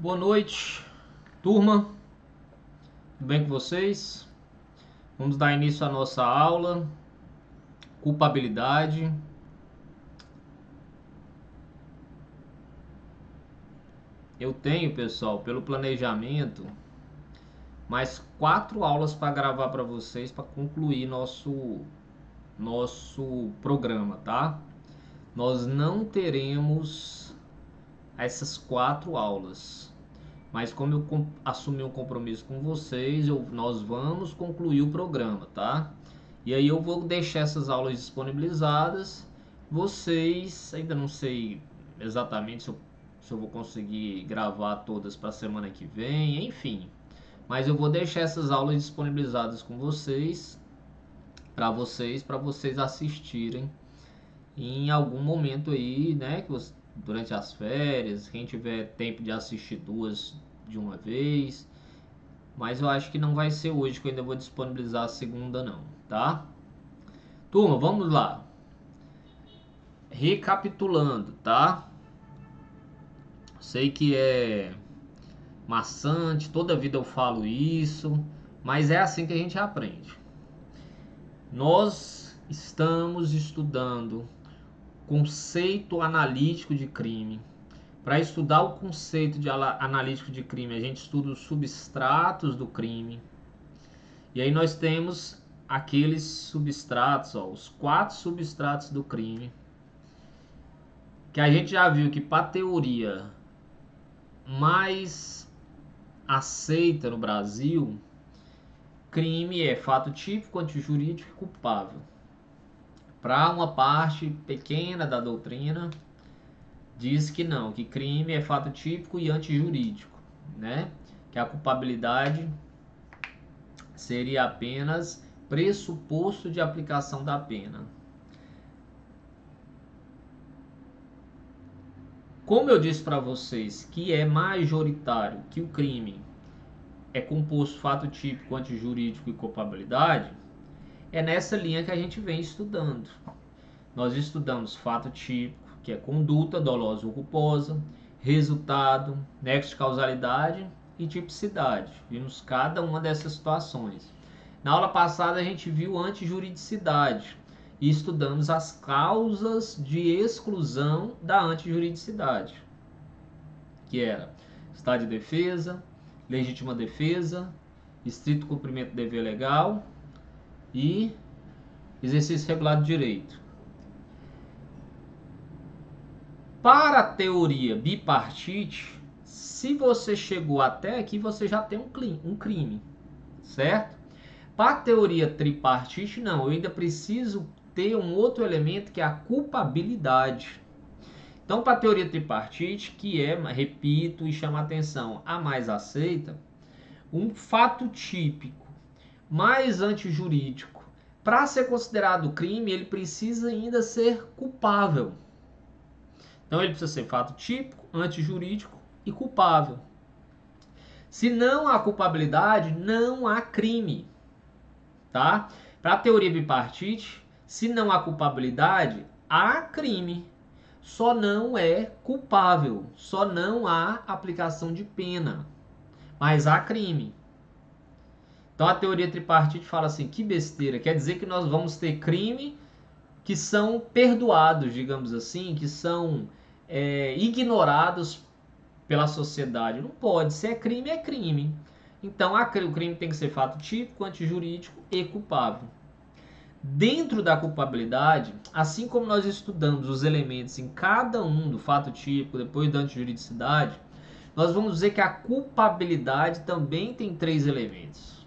Boa noite, turma. Tudo bem com vocês? Vamos dar início à nossa aula. Culpabilidade. Eu tenho, pessoal, pelo planejamento, mais 4 aulas para gravar para vocês para concluir nosso programa, tá? Nós não teremos essas 4 aulas. Mas como eu assumi um compromisso com vocês, nós vamos concluir o programa, tá? E aí eu vou deixar essas aulas disponibilizadas. Vocês, ainda não sei exatamente se eu vou conseguir gravar todas para a semana que vem, enfim. Mas eu vou deixar essas aulas disponibilizadas com vocês, para vocês assistirem em algum momento aí, né? Durante as férias, quem tiver tempo de assistir 2 de uma vez. Mas eu acho que não vai ser hoje que eu ainda vou disponibilizar a segunda não, tá? Turma, vamos lá. Recapitulando, tá? Sei que é maçante, toda vida eu falo isso, mas é assim que a gente aprende. Nós estamos estudando conceito analítico de crime. Para estudar o conceito de analítico de crime, a gente estuda os substratos do crime. E aí nós temos aqueles substratos, ó, os 4 substratos do crime, que a gente já viu que para a teoria mais aceita no Brasil, crime é fato típico, antijurídico e culpável. Para uma parte pequena da doutrina, diz que não, que crime é fato típico e antijurídico, né? Que a culpabilidade seria apenas pressuposto de aplicação da pena. Como eu disse para vocês que é majoritário que o crime é composto fato típico, antijurídico e culpabilidade, é nessa linha que a gente vem estudando. Nós estudamos fato típico, que é conduta dolosa ou culposa, resultado, nexo de causalidade e tipicidade. Vimos cada uma dessas situações. Na aula passada a gente viu antijuridicidade e estudamos as causas de exclusão da antijuridicidade, que era estado de defesa, legítima defesa, estrito cumprimento do dever legal e exercício regular do direito. Para a teoria bipartite, se você chegou até aqui, você já tem um crime, certo? Para a teoria tripartite, não. Eu ainda preciso ter um outro elemento que é a culpabilidade. Então, para a teoria tripartite, que é, repito e chama a atenção, a mais aceita, um fato típico mais antijurídico, para ser considerado crime, ele precisa ainda ser culpável. Então, ele precisa ser fato típico, antijurídico e culpável. Se não há culpabilidade, não há crime. Tá? Para a teoria bipartite, se não há culpabilidade, há crime. Só não é culpável, só não há aplicação de pena, mas há crime. Então a teoria tripartite fala assim, que besteira, quer dizer que nós vamos ter crime que são perdoados, digamos assim, que são ignorados pela sociedade. Não pode, se é crime, é crime. Então, o crime tem que ser fato típico, antijurídico e culpável. Dentro da culpabilidade, assim como nós estudamos os elementos em cada um do fato típico, depois da antijuridicidade, nós vamos dizer que a culpabilidade também tem 3 elementos.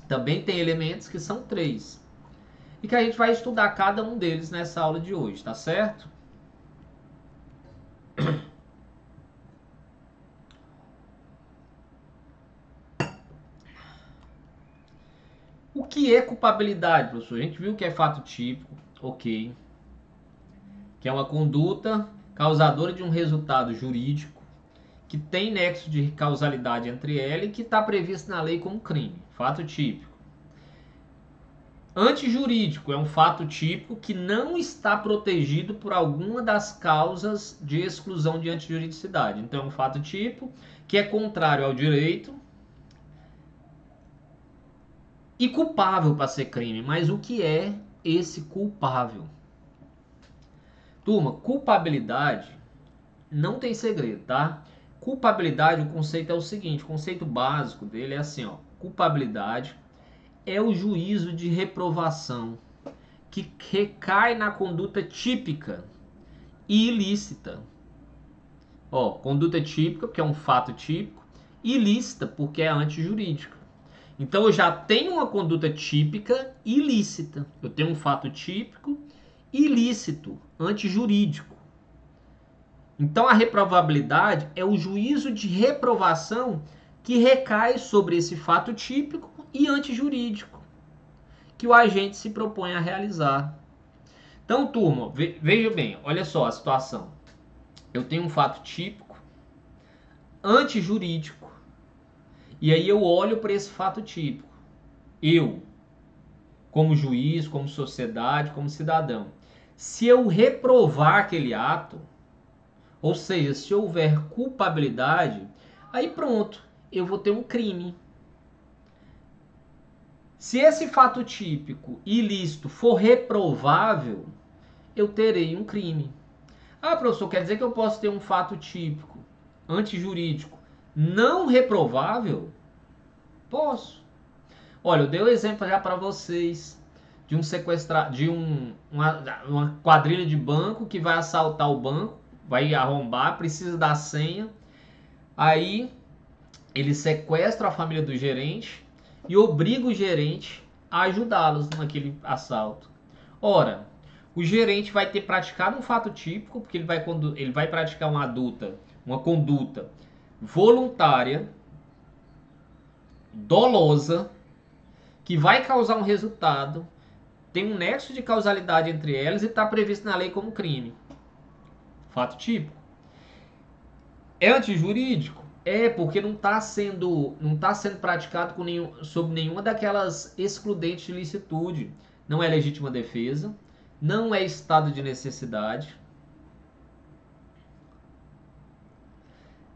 Também tem elementos que são 3. E que a gente vai estudar cada um deles nessa aula de hoje, tá certo? O que é culpabilidade, professor? A gente viu que é fato típico, ok. Que é uma conduta causadora de um resultado jurídico, que tem nexo de causalidade entre ela e que está previsto na lei como crime. Fato típico. Antijurídico é um fato típico que não está protegido por alguma das causas de exclusão de antijuridicidade. Então é um fato típico que é contrário ao direito e culpável para ser crime. Mas o que é esse culpável? Turma, culpabilidade não tem segredo, tá? Culpabilidade, o conceito é o seguinte, o conceito básico dele é assim, ó, culpabilidade é o juízo de reprovação que recai na conduta típica e ilícita. Ó, conduta típica, porque é um fato típico, ilícita, porque é antijurídica. Então eu já tenho uma conduta típica ilícita. Eu tenho um fato típico ilícito, antijurídico. Então a reprovabilidade é o juízo de reprovação que recai sobre esse fato típico e antijurídico que o agente se propõe a realizar. Então, turma, veja bem, olha só a situação. Eu tenho um fato típico antijurídico e aí eu olho para esse fato típico. Eu, como juiz, como sociedade, como cidadão, se eu reprovar aquele ato, ou seja, se houver culpabilidade, aí pronto, eu vou ter um crime. Se esse fato típico ilícito for reprovável, eu terei um crime. Ah, professor, quer dizer que eu posso ter um fato típico antijurídico não reprovável? Posso. Olha, eu dei um exemplo já para vocês de uma quadrilha de banco que vai assaltar o banco, vai arrombar, precisa da senha. Aí ele sequestra a família do gerente e obriga o gerente a ajudá-los naquele assalto. Ora, o gerente vai ter praticado um fato típico, porque ele vai praticar uma conduta voluntária, dolosa, que vai causar um resultado, tem um nexo de causalidade entre elas e está previsto na lei como crime. Fato típico. É antijurídico? É, porque não está sendo praticado sob nenhuma daquelas excludentes de licitude. Não é legítima defesa, não é estado de necessidade,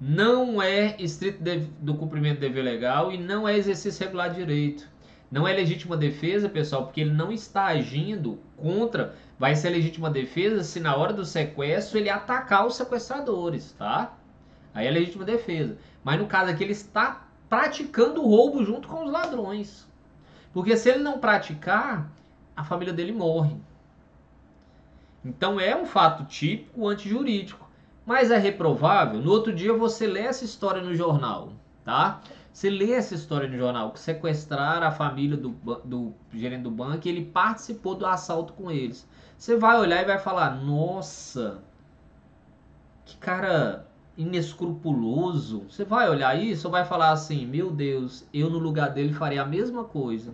não é estrito do cumprimento do dever legal e não é exercício regular de direito. Não é legítima defesa, pessoal, porque ele não está agindo contra. Vai ser legítima defesa se na hora do sequestro ele atacar os sequestradores, tá? Aí é legítima defesa. Mas no caso aqui ele está praticando o roubo junto com os ladrões. Porque se ele não praticar, a família dele morre. Então é um fato típico antijurídico. Mas é reprovável? No outro dia você lê essa história no jornal, tá? Você lê essa história no jornal, que sequestraram a família do gerente do banco e ele participou do assalto com eles. Você vai olhar e vai falar, nossa, que cara inescrupuloso. Você vai olhar isso ou vai falar assim, meu Deus, eu no lugar dele faria a mesma coisa.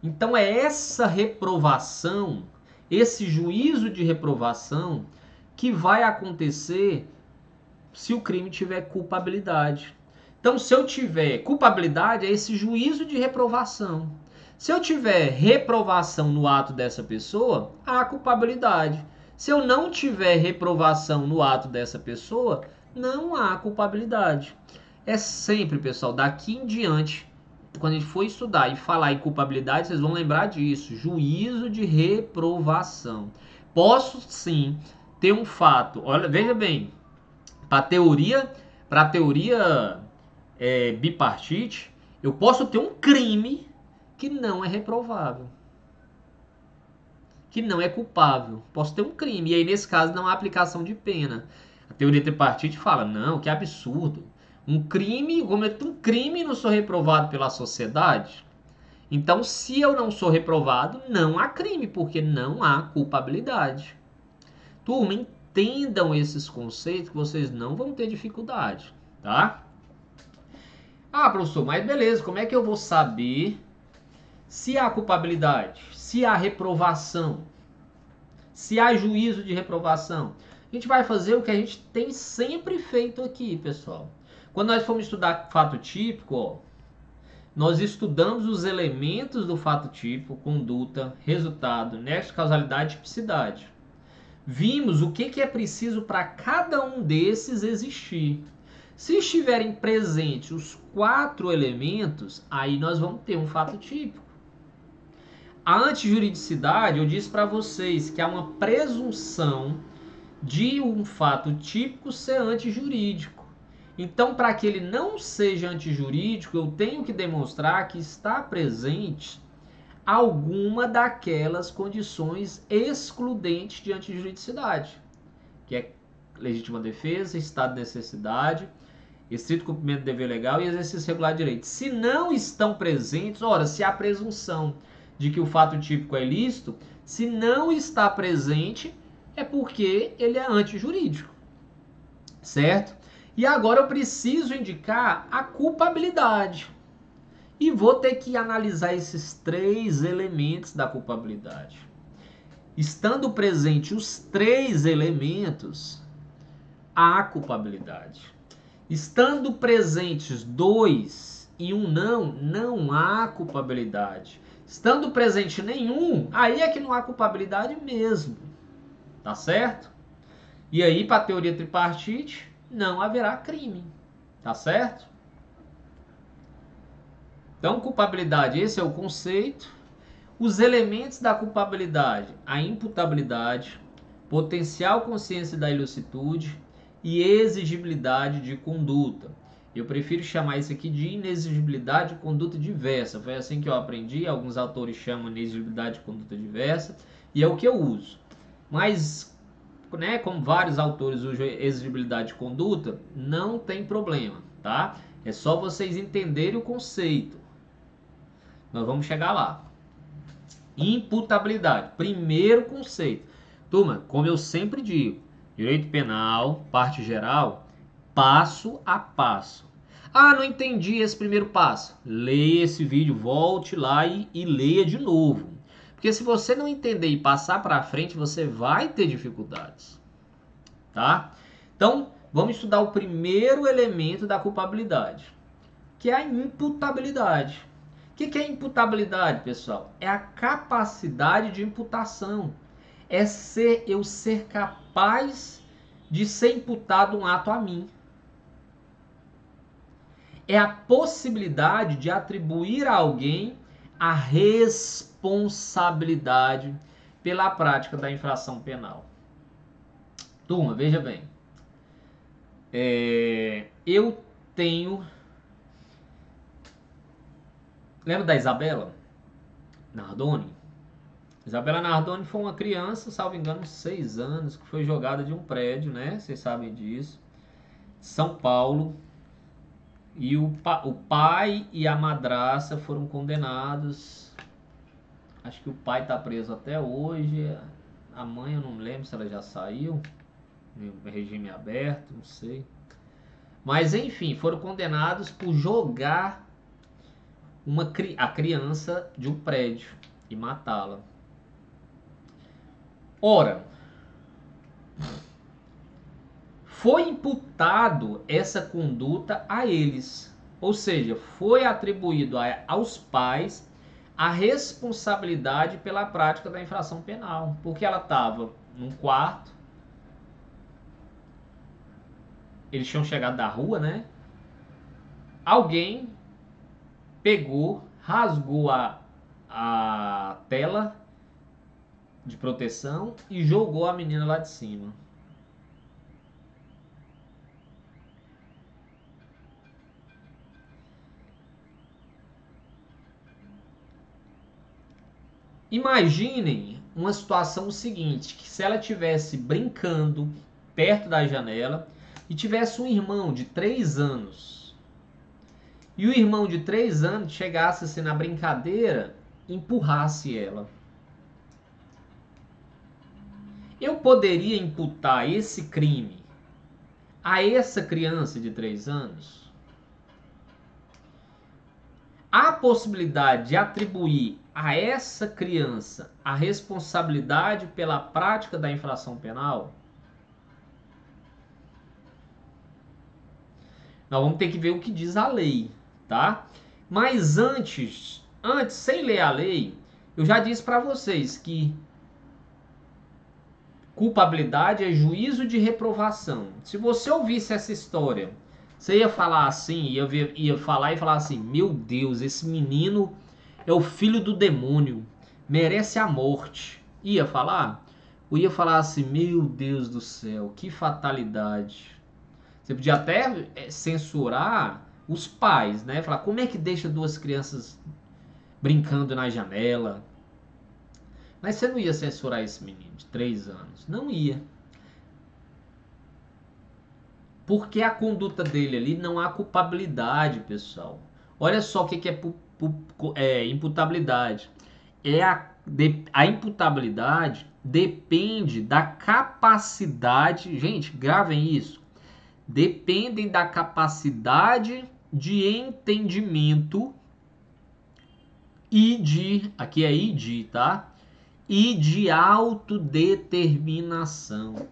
Então é essa reprovação, esse juízo de reprovação que vai acontecer se o crime tiver culpabilidade. Então, se eu tiver culpabilidade, é esse juízo de reprovação. Se eu tiver reprovação no ato dessa pessoa, há culpabilidade. Se eu não tiver reprovação no ato dessa pessoa, não há culpabilidade. É sempre, pessoal, daqui em diante, quando a gente for estudar e falar em culpabilidade, vocês vão lembrar disso. Juízo de reprovação. Posso, sim, ter um fato. Olha, veja bem, para a teoria bipartite, eu posso ter um crime que não é reprovável, que não é culpável. Posso ter um crime, e aí nesse caso não há aplicação de pena. A teoria tripartite fala, não, que absurdo. Cometo um crime e não sou reprovado pela sociedade. Então, se eu não sou reprovado, não há crime, porque não há culpabilidade. Turma, entendam esses conceitos que vocês não vão ter dificuldade, tá? Ah, professor, mas beleza, como é que eu vou saber se há culpabilidade, se há reprovação, se há juízo de reprovação? A gente vai fazer o que a gente tem sempre feito aqui, pessoal. Quando nós formos estudar fato típico, ó, nós estudamos os elementos do fato típico, conduta, resultado, nexo, causalidade e tipicidade. Vimos o que é preciso para cada um desses existir. Se estiverem presentes os 4 elementos, aí nós vamos ter um fato típico. A antijuridicidade, eu disse para vocês que há uma presunção de um fato típico ser antijurídico. Então, para que ele não seja antijurídico, eu tenho que demonstrar que está presente alguma daquelas condições excludentes de antijuridicidade, que é legítima defesa, estado de necessidade, estrito cumprimento do dever legal e exercício regular de direito. Se não estão presentes, ora, se há presunção de que o fato típico é ilícito, se não está presente, é porque ele é antijurídico, certo? E agora eu preciso indicar a culpabilidade. E vou ter que analisar esses 3 elementos da culpabilidade. Estando presente os 3 elementos, há culpabilidade. Estando presentes 2 e um não há culpabilidade. Estando presente nenhum, aí é que não há culpabilidade mesmo. Tá certo? E aí, para a teoria tripartite, não haverá crime. Tá certo? Então, culpabilidade, esse é o conceito. Os elementos da culpabilidade, a imputabilidade, potencial consciência da ilicitude e exigibilidade de conduta. Eu prefiro chamar isso aqui de inexigibilidade de conduta diversa. Foi assim que eu aprendi, alguns autores chamam de inexigibilidade de conduta diversa, e é o que eu uso. Mas, né, como vários autores usam exigibilidade de conduta, não tem problema, tá? É só vocês entenderem o conceito. Nós vamos chegar lá. Imputabilidade. Primeiro conceito. Turma, como eu sempre digo, direito penal, parte geral, passo a passo. Ah, não entendi esse primeiro passo. Leia esse vídeo, volte lá e leia de novo. Porque se você não entender e passar para frente, você vai ter dificuldades. Tá? Então, vamos estudar o primeiro elemento da culpabilidade, que é a imputabilidade. O que é imputabilidade, pessoal? É a capacidade de imputação. É eu ser capaz de ser imputado um ato a mim. É a possibilidade de atribuir a alguém a responsabilidade pela prática da infração penal. Turma, veja bem. Eu tenho... Lembra da Isabela Nardoni? Isabela Nardoni foi uma criança, salvo engano, 6 anos, que foi jogada de um prédio, né? Vocês sabem disso. São Paulo. E o pai e a madraça foram condenados. Acho que o pai está preso até hoje. A mãe, eu não lembro se ela já saiu. Em regime aberto, não sei. Mas, enfim, foram condenados por jogar a criança de um prédio e matá-la. Ora, foi imputado essa conduta a eles. Ou seja, foi atribuído aos pais a responsabilidade pela prática da infração penal. Porque ela estava num quarto, eles tinham chegado da rua, né? Alguém pegou, rasgou a tela de proteção e jogou a menina lá de cima. Imaginem uma situação seguinte, que se ela estivesse brincando perto da janela e tivesse um irmão de 3 anos, e o irmão de 3 anos chegasse assim na brincadeira e empurrasse ela. Eu poderia imputar esse crime a essa criança de 3 anos? Há possibilidade de atribuir a essa criança a responsabilidade pela prática da infração penal? Nós vamos ter que ver o que diz a lei, tá? Mas antes, sem ler a lei, eu já disse para vocês que culpabilidade é juízo de reprovação. Se você ouvisse essa história, você ia falar assim, ia falar e falar assim: meu Deus, esse menino é o filho do demônio, merece a morte. Ia falar? Ou ia falar assim: meu Deus do céu, que fatalidade. Você podia até censurar os pais, né? Falar: como é que deixa duas crianças brincando na janela? Mas você não ia censurar esse menino de 3 anos. Não ia. Porque a conduta dele ali não há culpabilidade, pessoal. Olha só o que é imputabilidade. A imputabilidade depende da capacidade. Gente, gravem isso. Dependem da capacidade de entendimento aqui é ID, tá? E de autodeterminação.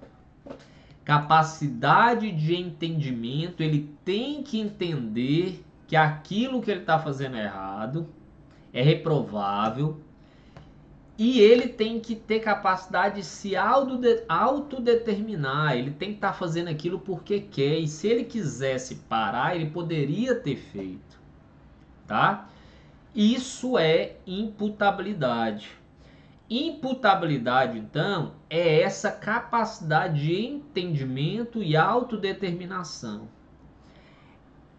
Capacidade de entendimento, ele tem que entender que aquilo que ele está fazendo é errado, é reprovável, e ele tem que ter capacidade de se autodeterminar, ele tem que estar fazendo aquilo porque quer, e se ele quisesse parar, ele poderia ter feito, tá? Isso é imputabilidade. Imputabilidade, então, é essa capacidade de entendimento e autodeterminação.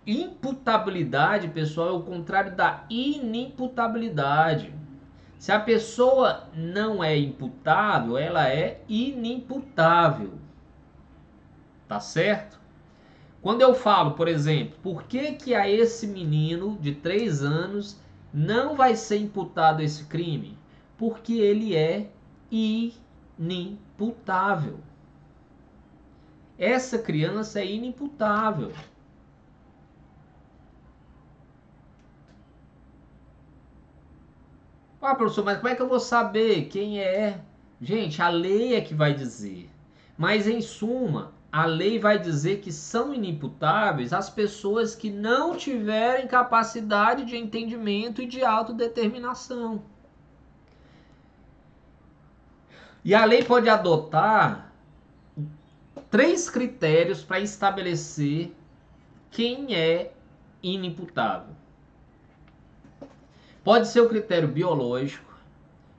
Imputabilidade, pessoal, é o contrário da inimputabilidade. Se a pessoa não é imputável, ela é inimputável. Tá certo? Quando eu falo, por exemplo, por que a esse menino de 3 anos não vai ser imputado esse crime? Porque ele é inimputável. Essa criança é inimputável. Ah, professor, mas como é que eu vou saber quem é? Gente, a lei é que vai dizer. Mas, em suma, a lei vai dizer que são inimputáveis as pessoas que não tiverem capacidade de entendimento e de autodeterminação. E a lei pode adotar 3 critérios para estabelecer quem é inimputável. Pode ser o critério biológico,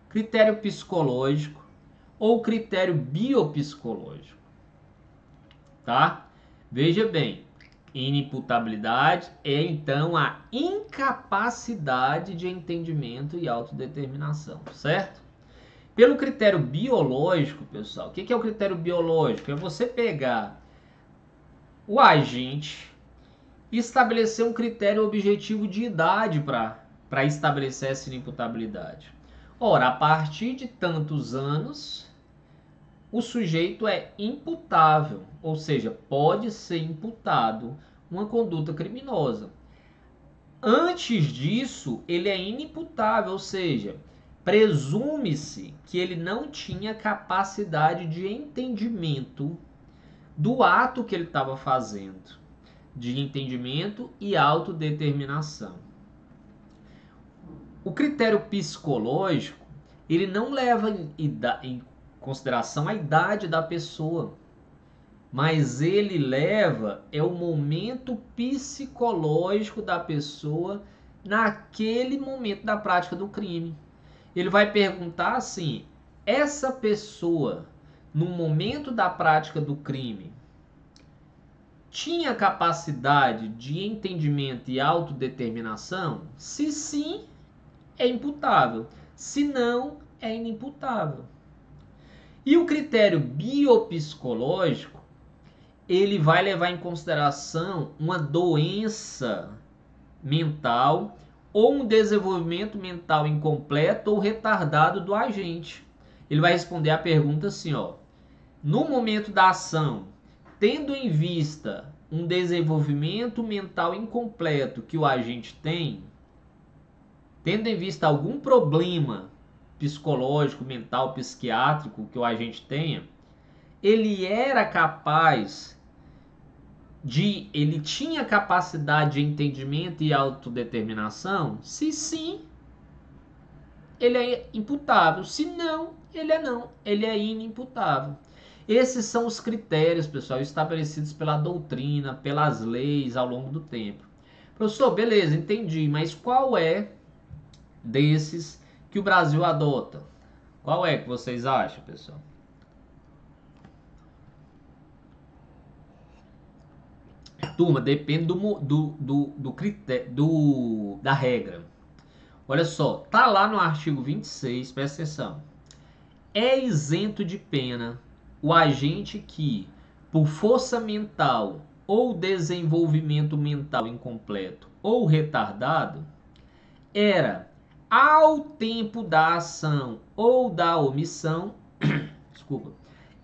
critério psicológico ou critério biopsicológico. Tá? Veja bem, inimputabilidade é então a incapacidade de entendimento e autodeterminação, certo? Pelo critério biológico, pessoal, o que é o critério biológico? É você pegar o agente e estabelecer um critério objetivo de idade para estabelecer essa inimputabilidade. Ora, a partir de tantos anos, o sujeito é imputável, ou seja, pode ser imputado uma conduta criminosa. Antes disso, ele é inimputável, ou seja, presume-se que ele não tinha capacidade de entendimento do ato que ele estava fazendo, de entendimento e autodeterminação. O critério psicológico, ele não leva em consideração a idade da pessoa, mas ele leva o momento psicológico da pessoa naquele momento da prática do crime. Ele vai perguntar assim: essa pessoa, no momento da prática do crime, tinha capacidade de entendimento e autodeterminação? Se sim, é imputável. Se não, é inimputável. E o critério biopsicológico, ele vai levar em consideração uma doença mental ou um desenvolvimento mental incompleto ou retardado do agente. Ele vai responder a pergunta assim, ó: no momento da ação, tendo em vista um desenvolvimento mental incompleto que o agente tem, tendo em vista algum problema psicológico, mental, psiquiátrico que o agente tenha, ele era capaz ele tinha capacidade de entendimento e autodeterminação? Se sim, ele é imputável. Se não, ele é inimputável. Esses são os critérios, pessoal, estabelecidos pela doutrina, pelas leis ao longo do tempo. Professor, beleza, entendi, mas qual é desses que o Brasil adota? Qual é que vocês acham, pessoal? Turma, depende do critério, da regra. Olha só, tá lá no artigo 26, presta atenção. É isento de pena o agente que, por força mental ou desenvolvimento mental incompleto ou retardado, era, ao tempo da ação ou da omissão, desculpa,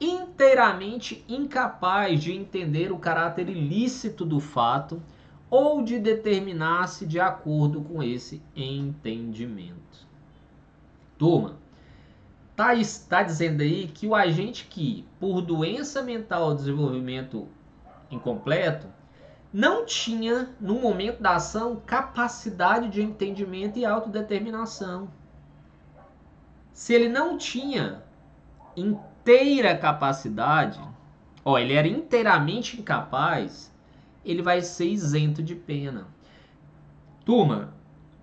inteiramente incapaz de entender o caráter ilícito do fato ou de determinar-se de acordo com esse entendimento. Turma, está dizendo aí que o agente que, por doença mental ou desenvolvimento incompleto, não tinha, no momento da ação, capacidade de entendimento e autodeterminação. Se ele não tinha inteira capacidade, ele era inteiramente incapaz, ele vai ser isento de pena. Turma,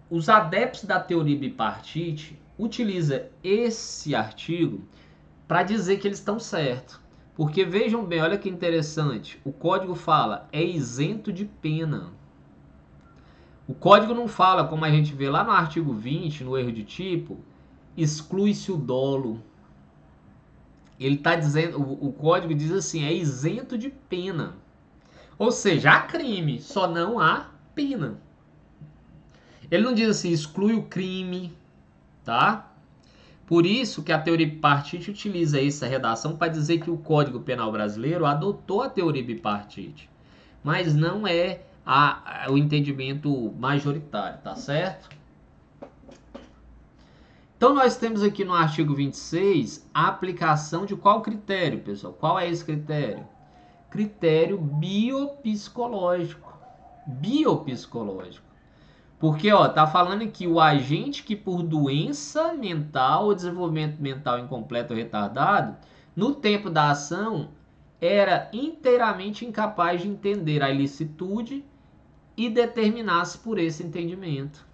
os adeptos da teoria bipartite utilizam esse artigo para dizer que eles estão certos. Porque vejam bem, olha que interessante, o código fala, é isento de pena. O código não fala, como a gente vê lá no artigo 20, no erro de tipo, exclui-se o dolo. Ele está dizendo, o código diz assim, é isento de pena. Ou seja, há crime, só não há pena. Ele não diz assim, exclui o crime, tá? Por isso que a teoria bipartite utiliza essa redação para dizer que o Código Penal brasileiro adotou a teoria bipartite, mas não é o entendimento majoritário, tá certo? Então nós temos aqui no artigo 26 a aplicação de qual critério, pessoal? Qual é esse critério? Critério biopsicológico. Biopsicológico. Porque, tá falando que o agente que por doença mental ou desenvolvimento mental incompleto ou retardado, no tempo da ação, era inteiramente incapaz de entender a ilicitude e determinar-se por esse entendimento.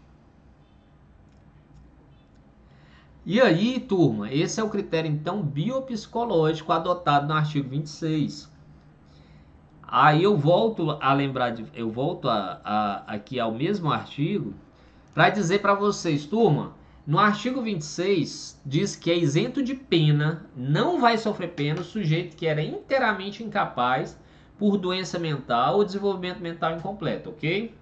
E aí, turma, esse é o critério, então, biopsicológico adotado no artigo 26. Aí eu volto a lembrar, aqui ao mesmo artigo para dizer para vocês, turma, no artigo 26 diz que é isento de pena, não vai sofrer pena o sujeito que era inteiramente incapaz por doença mental ou desenvolvimento mental incompleto, ok?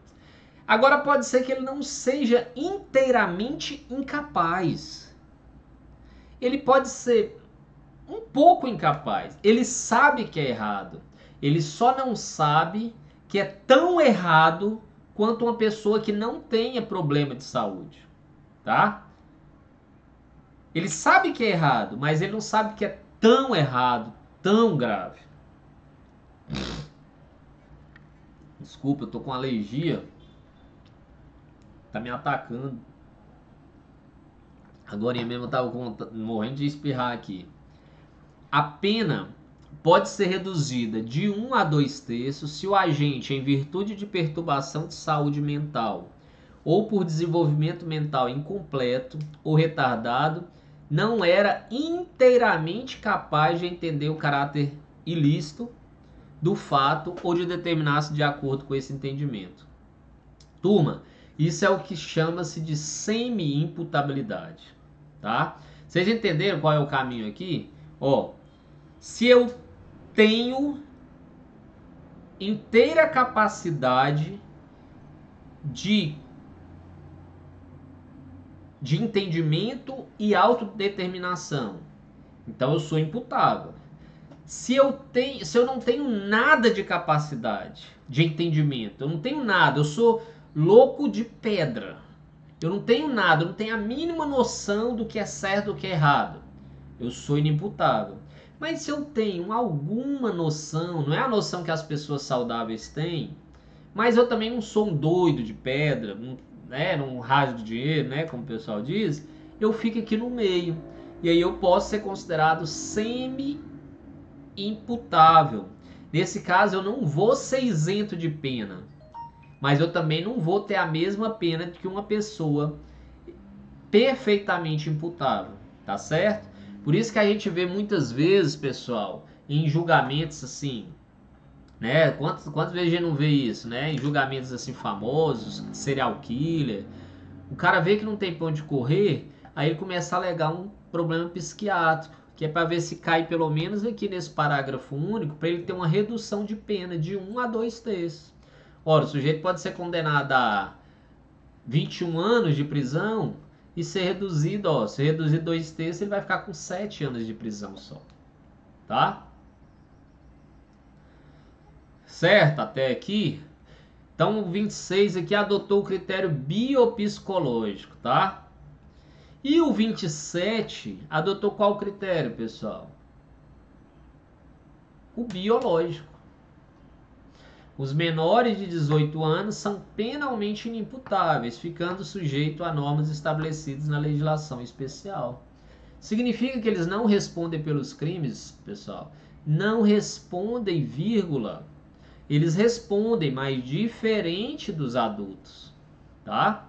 Agora pode ser que ele não seja inteiramente incapaz. Ele pode ser um pouco incapaz. Ele sabe que é errado. Ele só não sabe que é tão errado quanto uma pessoa que não tenha problema de saúde, tá? Ele sabe que é errado, mas ele não sabe que é tão errado, tão grave. Desculpa, eu tô com alergia. Tá me atacando. Agora mesmo eu tava morrendo de espirrar aqui. A pena pode ser reduzida de 1 a 2 terços se o agente, em virtude de perturbação de saúde mental ou por desenvolvimento mental incompleto ou retardado, não era inteiramente capaz de entender o caráter ilícito do fato ou de determinar-se de acordo com esse entendimento. Turma, isso é o que chama-se de semi-imputabilidade, tá? Vocês entenderam qual é o caminho aqui? Se eu tenho inteira capacidade de entendimento e autodeterminação, então eu sou imputável. Se eu não tenho nada de capacidade de entendimento, eu não tenho nada, eu sou louco de pedra, eu não tenho nada, eu não tenho a mínima noção do que é certo e do que é errado, eu sou inimputável. Mas se eu tenho alguma noção, não é a noção que as pessoas saudáveis têm, mas eu também não sou um doido de pedra, né, num rasgo de dinheiro, né, como o pessoal diz, eu fico aqui no meio. E aí eu posso ser considerado semi-imputável. Nesse caso, eu não vou ser isento de pena, mas eu também não vou ter a mesma pena que uma pessoa perfeitamente imputável, tá certo? Por isso que a gente vê muitas vezes, pessoal, em julgamentos assim, né? Quantas vezes a gente não vê isso, né? Em julgamentos assim famosos, serial killer, o cara vê que não tem pra onde correr, aí ele começa a alegar um problema psiquiátrico, que é para ver se cai pelo menos aqui nesse parágrafo único, para ele ter uma redução de pena de 1 a 2 terços. Ora, o sujeito pode ser condenado a 21 anos de prisão e ser reduzido, ó, se reduzir 2 terços, ele vai ficar com 7 anos de prisão só, tá? Certo até aqui? Então, o 26 aqui adotou o critério biopsicológico, tá? E o 27 adotou qual critério, pessoal? O biológico. Os menores de 18 anos são penalmente inimputáveis, ficando sujeitos a normas estabelecidas na legislação especial. Significa que eles não respondem pelos crimes, pessoal? Não respondem, vírgula. Eles respondem, mas diferente dos adultos, tá?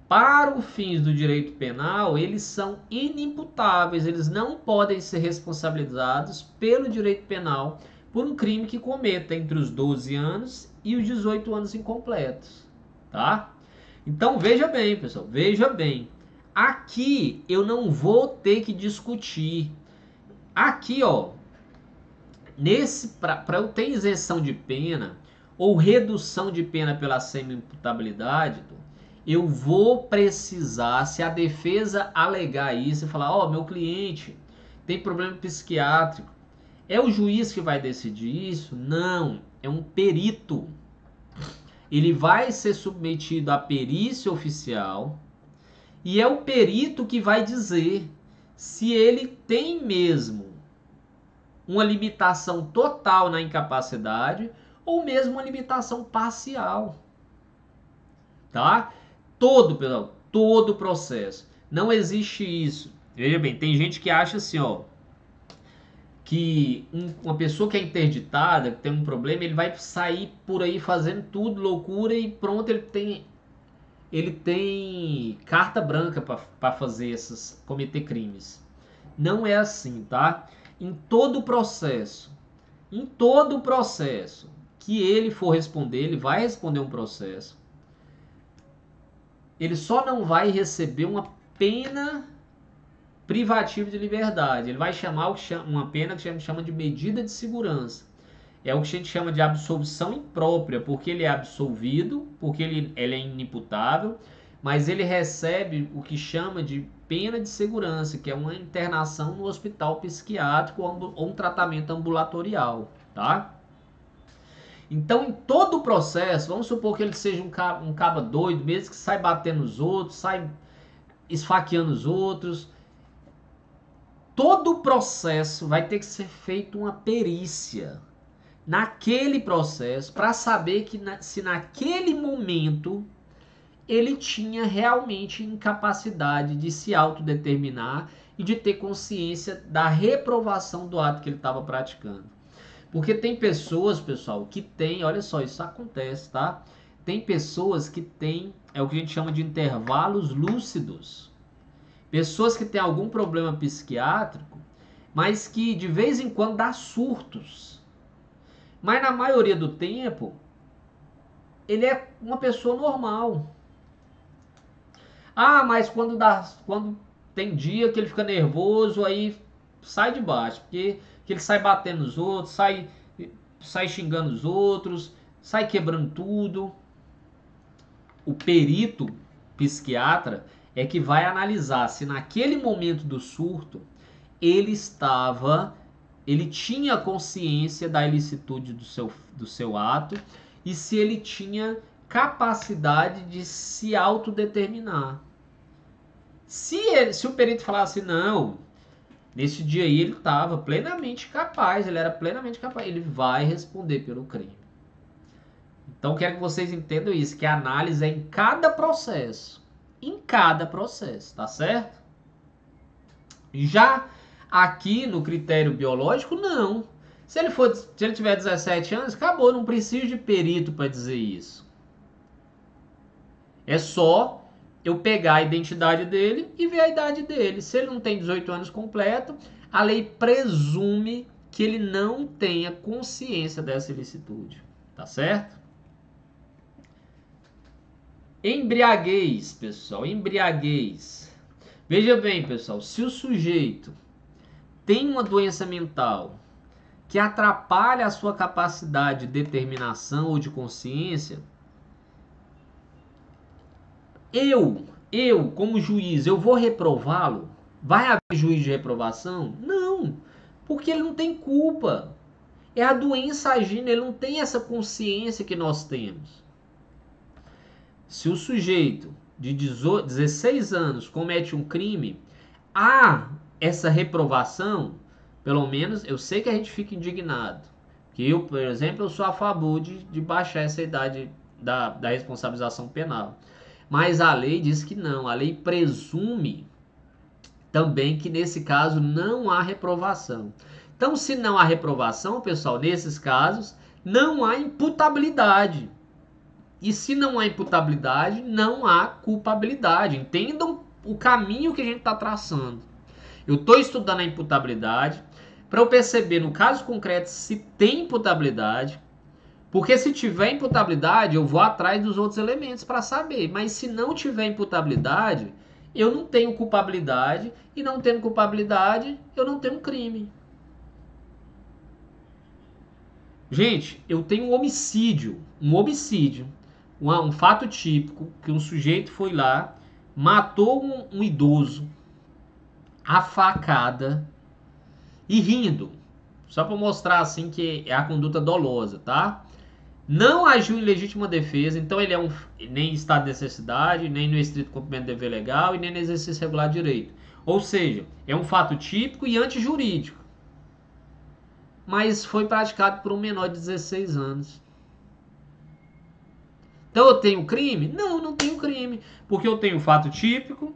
Para os fins do direito penal, eles são inimputáveis, eles não podem ser responsabilizados pelo direito penal por um crime que cometa entre os 12 anos e os 18 anos incompletos, tá? Então veja bem, pessoal, veja bem. Aqui eu não vou ter que discutir. Aqui, ó, para eu ter isenção de pena ou redução de pena pela semi-imputabilidade, eu vou precisar, se a defesa alegar isso e falar, ó, meu cliente tem problema psiquiátrico, é o juiz que vai decidir isso? Não, é um perito. Ele vai ser submetido à perícia oficial e é o perito que vai dizer se ele tem mesmo uma limitação total na incapacidade ou mesmo uma limitação parcial, tá? Todo o processo. Não existe isso. Veja bem, tem gente que acha assim, ó, que uma pessoa que é interditada, que tem um problema, ele vai sair por aí fazendo tudo, loucura, e pronto, ele tem carta branca para fazer cometer crimes. Não é assim, tá? Em todo o processo que ele for responder, ele vai responder um processo. Ele só não vai receber uma pena privativa de liberdade. Ele vai chamar uma pena que a gente chama de medida de segurança. É o que a gente chama de absolvição imprópria, porque ele é absolvido, porque ele é inimputável, mas ele recebe o que chama de pena de segurança, que é uma internação no hospital psiquiátrico ou um tratamento ambulatorial, tá? Então, em todo o processo, vamos supor que ele seja um caba doido, mesmo que sai batendo nos outros, sai esfaqueando os outros, todo o processo vai ter que ser feito uma perícia naquele processo para saber se naquele momento ele tinha realmente incapacidade de se autodeterminar e de ter consciência da reprovação do ato que ele estava praticando. Porque tem pessoas, pessoal, que tem, olha só, isso acontece, tá? Tem pessoas que têm, é o que a gente chama de intervalos lúcidos. Pessoas que têm algum problema psiquiátrico, mas que de vez em quando dá surtos. Mas na maioria do tempo, ele é uma pessoa normal. Ah, mas quando tem dia que ele fica nervoso, aí sai de baixo, porque ele sai batendo nos outros, sai xingando os outros, sai quebrando tudo. O perito psiquiatra é que vai analisar se naquele momento do surto ele tinha consciência da ilicitude do seu ato e se ele tinha capacidade de se autodeterminar. Se o perito falasse, não, Nesse dia aí ele estava plenamente capaz, ele era plenamente capaz, ele vai responder pelo crime. Então quero que vocês entendam isso, que a análise é em cada processo. Em cada processo, tá certo? Já aqui no critério biológico, não. Se ele tiver 17 anos, acabou, não preciso de perito para dizer isso. É só eu pegar a identidade dele e ver a idade dele. Se ele não tem 18 anos completo, a lei presume que ele não tenha consciência dessa ilicitude. Tá certo? Embriaguez, pessoal, embriaguez. Veja bem, pessoal, se o sujeito tem uma doença mental que atrapalha a sua capacidade de determinação ou de consciência, eu, como juiz, eu vou reprová-lo? Vai haver juiz de reprovação? Não, porque ele não tem culpa. É a doença agindo, ele não tem essa consciência que nós temos. Se o sujeito de 16 anos comete um crime, há essa reprovação, pelo menos eu sei que a gente fica indignado. Que eu, por exemplo, eu sou a favor de baixar essa idade da responsabilização penal. Mas a lei diz que não, a lei presume também que nesse caso não há reprovação. Então, se não há reprovação, pessoal, nesses casos, não há imputabilidade. E se não há imputabilidade, não há culpabilidade. Entendam o caminho que a gente está traçando. Eu estou estudando a imputabilidade para eu perceber, no caso concreto, se tem imputabilidade. Porque se tiver imputabilidade, eu vou atrás dos outros elementos para saber. Mas se não tiver imputabilidade, eu não tenho culpabilidade. E não tendo culpabilidade, eu não tenho crime. Gente, eu tenho um homicídio. Um fato típico, que um sujeito foi lá, matou um idoso, a facada, e rindo. Só para mostrar assim que é a conduta dolosa, tá? Não agiu em legítima defesa, então ele nem estado de necessidade, nem no estrito cumprimento do dever legal e nem no exercício regular de direito. Ou seja, é um fato típico e antijurídico. Mas foi praticado por um menor de 16 anos. Então eu tenho crime? Não, não tenho crime. Porque eu tenho fato típico,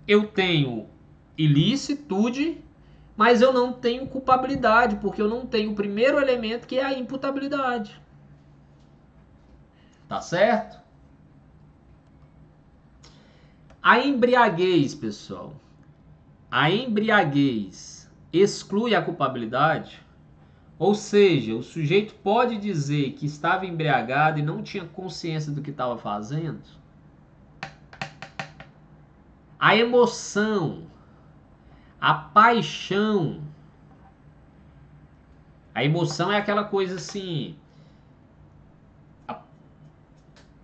eu tenho ilicitude, mas eu não tenho culpabilidade, porque eu não tenho o primeiro elemento, que é a imputabilidade. Tá certo? A embriaguez, pessoal. A embriaguez exclui a culpabilidade? Ou seja, o sujeito pode dizer que estava embriagado e não tinha consciência do que estava fazendo? A emoção, a paixão. A emoção é aquela coisa assim. A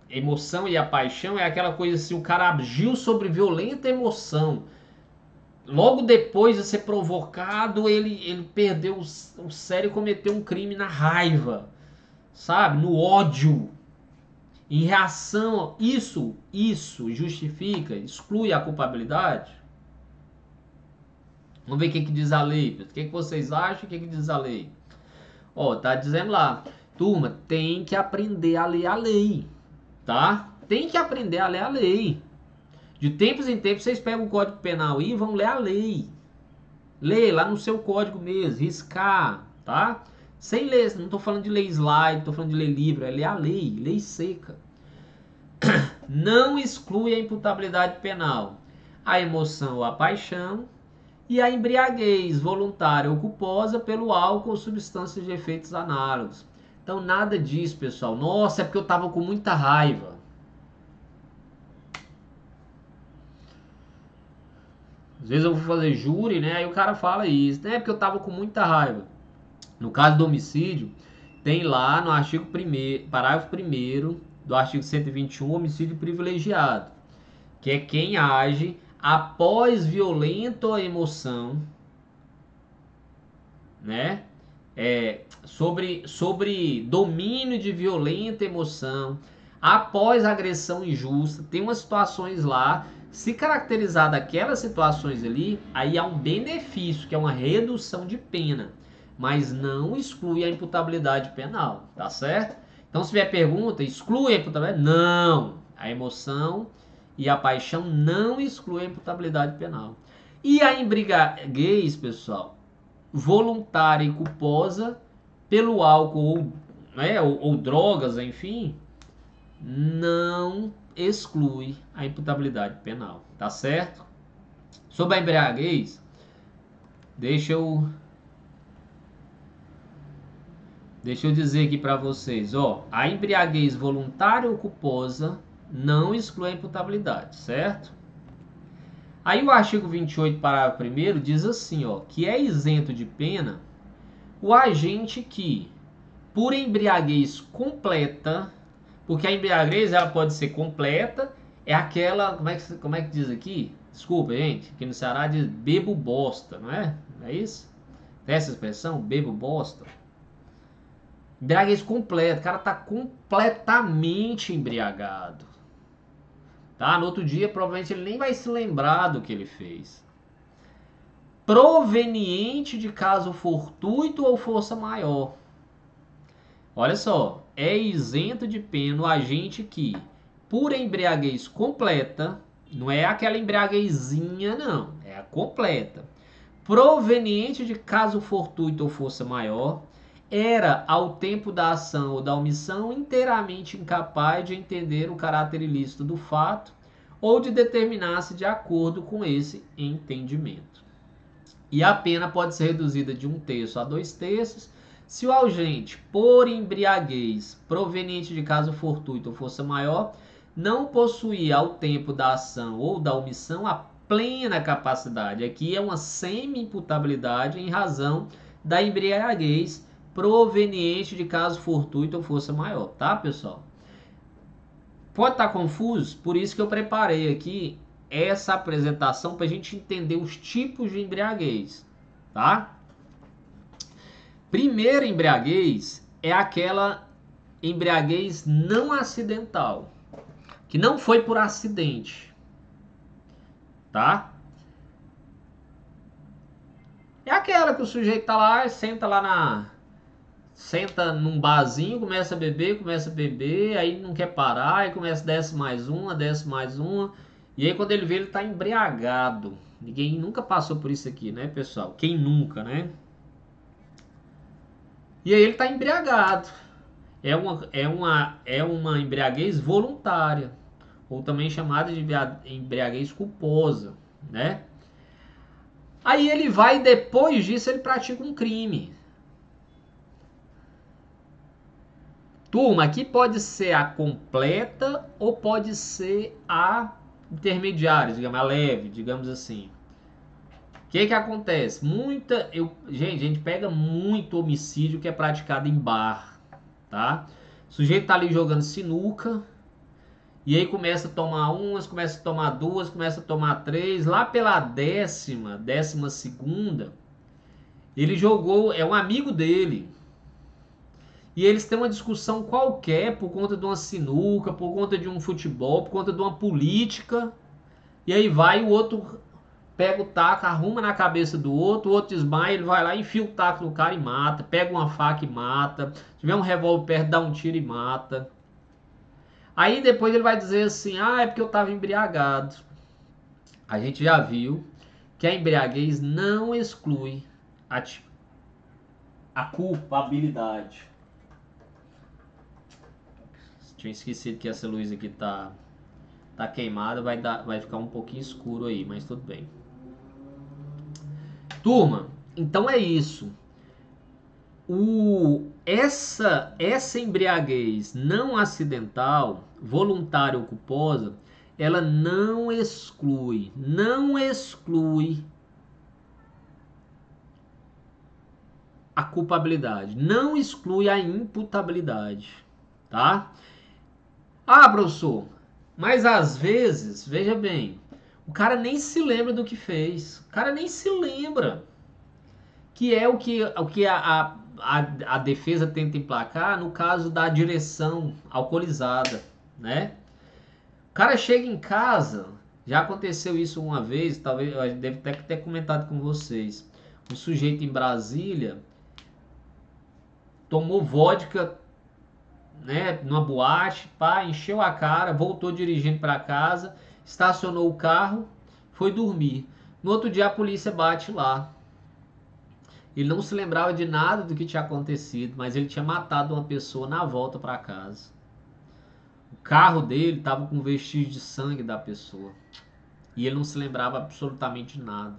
emoção e a paixão é aquela coisa assim, o cara agiu sobre violenta emoção. Logo depois de ser provocado, ele perdeu o sério e cometeu um crime na raiva, sabe? No ódio. Em reação, isso justifica, exclui a culpabilidade? Vamos ver o que diz a lei. O que vocês acham? O que diz a lei? Ó, tá dizendo lá, turma, tem que aprender a ler a lei, tá? Tem que aprender a ler a lei. De tempos em tempos vocês pegam o Código Penal e vão ler a lei. Lê lá no seu código mesmo, riscar, tá? Sem ler, não tô falando de ler slide, tô falando de ler livro, é ler a lei seca. Não exclui a imputabilidade penal, a emoção ou a paixão e a embriaguez voluntária ou culposa pelo álcool ou substâncias de efeitos análogos. Então nada disso, pessoal. Nossa, é porque eu tava com muita raiva. Às vezes eu vou fazer júri, né? Aí o cara fala isso, né? Porque eu tava com muita raiva. No caso do homicídio, tem lá no artigo 1º, parágrafo 1º do artigo 121, homicídio privilegiado, que é quem age após violenta emoção, né? Sobre domínio de violenta emoção, após agressão injusta. Tem umas situações lá, Se caracterizar daquelas situações ali, aí há um benefício, que é uma redução de pena, mas não exclui a imputabilidade penal, tá certo? Então, se vier pergunta, exclui a imputabilidade? Não. A emoção e a paixão não excluem a imputabilidade penal. E a embriaguez, pessoal, voluntária e culposa pelo álcool ou drogas, enfim, não exclui a imputabilidade penal, tá certo? Sobre a embriaguez, deixa eu dizer aqui para vocês, ó, a embriaguez voluntária ou culposa não exclui a imputabilidade, certo? Aí o artigo 28, parágrafo 1º, diz assim, ó, que é isento de pena o agente que, por embriaguez completa, porque a embriaguez ela pode ser completa, é aquela, como é que diz aqui? Desculpa, gente, aqui no Ceará diz bebo bosta, não é? Não é isso? Tem essa expressão, bebo bosta? Embriaguez completa, o cara tá completamente embriagado. Tá? No outro dia, provavelmente ele nem vai se lembrar do que ele fez. Proveniente de caso fortuito ou força maior. Olha só, é isento de pena o agente que, por embriaguez completa, não é aquela embriaguezinha, não, é a completa, proveniente de caso fortuito ou força maior, era, ao tempo da ação ou da omissão, inteiramente incapaz de entender o caráter ilícito do fato ou de determinar-se de acordo com esse entendimento. E a pena pode ser reduzida de 1/3 a 2/3 se o agente, por embriaguez proveniente de caso fortuito ou força maior, não possuir ao tempo da ação ou da omissão a plena capacidade. Aqui é uma semi-imputabilidade em razão da embriaguez proveniente de caso fortuito ou força maior, tá, pessoal? Pode estar confuso, por isso que eu preparei aqui essa apresentação para a gente entender os tipos de embriaguez, tá? Primeira embriaguez é aquela embriaguez não acidental, que não foi por acidente, tá? É aquela que o sujeito tá lá, senta num barzinho, começa a beber, aí não quer parar, aí começa, desce mais uma, e aí quando ele vê, ele tá embriagado. Ninguém nunca passou por isso aqui, né, pessoal? Quem nunca, né? E aí ele tá embriagado. É uma embriaguez voluntária, ou também chamada de embriaguez culposa, né? Aí ele vai, depois disso, ele pratica um crime. Turma, aqui pode ser a completa ou pode ser a intermediária, digamos, a leve, digamos assim. O que acontece? Gente, a gente pega muito homicídio que é praticado em bar, tá? O sujeito tá ali jogando sinuca, e aí começa a tomar umas, começa a tomar duas, começa a tomar três. Lá pela 12ª, ele jogou, é um amigo dele. E eles têm uma discussão qualquer por conta de uma sinuca, por conta de um futebol, por conta de uma política. E aí vai, o outro pega o taco, arruma na cabeça do outro, o outro desmaia, ele vai lá, enfia o taco no cara e mata. Pega uma faca e mata. Se tiver um revólver perto, dá um tiro e mata. Aí depois ele vai dizer assim, é porque eu estava embriagado. A gente já viu que a embriaguez não exclui a culpabilidade. Tinha esquecido que essa luz aqui tá queimada, vai ficar um pouquinho escuro aí, mas tudo bem. Turma, então é isso. Essa embriaguez não acidental, voluntária ou culposa, ela não exclui a culpabilidade, não exclui a imputabilidade, tá? Professor, mas às vezes, veja bem, o cara nem se lembra do que fez, o cara nem se lembra, que é o que a defesa tenta emplacar no caso da direção alcoolizada, né? O cara chega em casa, Já aconteceu isso uma vez, talvez eu deve até ter comentado com vocês. Um sujeito em Brasília tomou vodka, né, numa boate, pá, encheu a cara, voltou dirigindo para casa, estacionou o carro, foi dormir. No outro dia a polícia bate lá. Ele não se lembrava de nada do que tinha acontecido, mas ele tinha matado uma pessoa na volta para casa. O carro dele estava com vestígio de sangue da pessoa. E ele não se lembrava absolutamente de nada.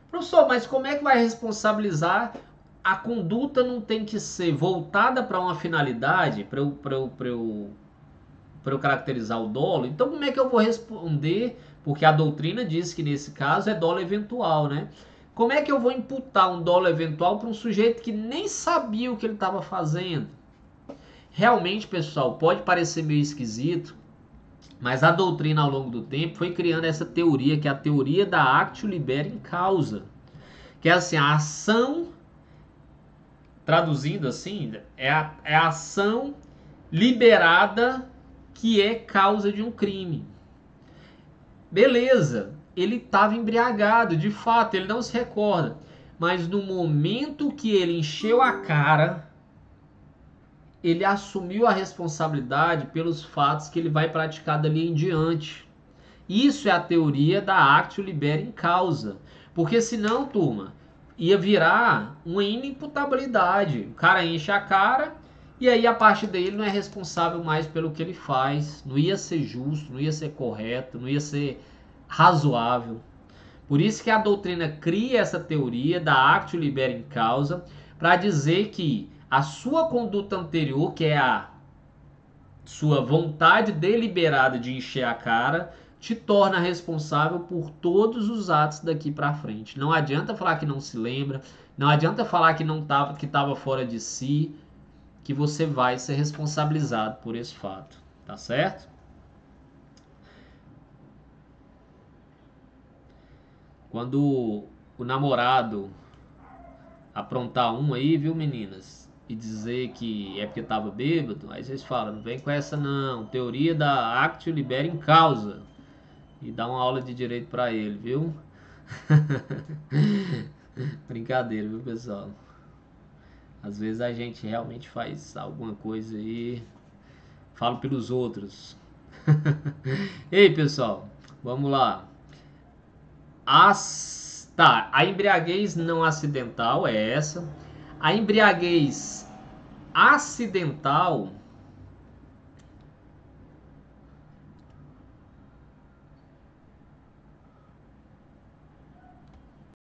Professor, mas como é que vai responsabilizar? A conduta não tem que ser voltada para uma finalidade, para eu caracterizar o dolo? Então como é que eu vou responder? Porque a doutrina diz que nesse caso é dolo eventual, né? Como é que eu vou imputar um dolo eventual para um sujeito que nem sabia o que ele estava fazendo? Realmente, pessoal, pode parecer meio esquisito, mas a doutrina ao longo do tempo foi criando essa teoria, que é a teoria da actio libera causa. Que é assim, a ação, traduzindo assim, é a ação liberada que é causa de um crime. Beleza, ele estava embriagado, de fato, ele não se recorda. Mas no momento que ele encheu a cara, ele assumiu a responsabilidade pelos fatos que ele vai praticar dali em diante. Isso é a teoria da actio libera causa. Porque senão, turma, ia virar uma inimputabilidade. O cara enche a cara e aí a parte dele não é responsável mais pelo que ele faz. Não ia ser justo, não ia ser correto, não ia ser razoável. Por isso que a doutrina cria essa teoria da actio libera causa para dizer que a sua conduta anterior, que é a sua vontade deliberada de encher a cara, te torna responsável por todos os atos daqui para frente. Não adianta falar que não se lembra, não adianta falar que não tava, que estava fora de si, que você vai ser responsabilizado por esse fato, tá certo? Quando o namorado aprontar um aí, viu, meninas, e dizer que é porque tava bêbado, aí vocês falam, não vem com essa não, teoria da actio libera causa. E dá uma aula de direito pra ele, viu? Brincadeira, viu, pessoal? Às vezes a gente realmente faz alguma coisa aí, falo pelos outros. Ei, pessoal, vamos lá. Tá, a embriaguez não acidental é essa. A embriaguez acidental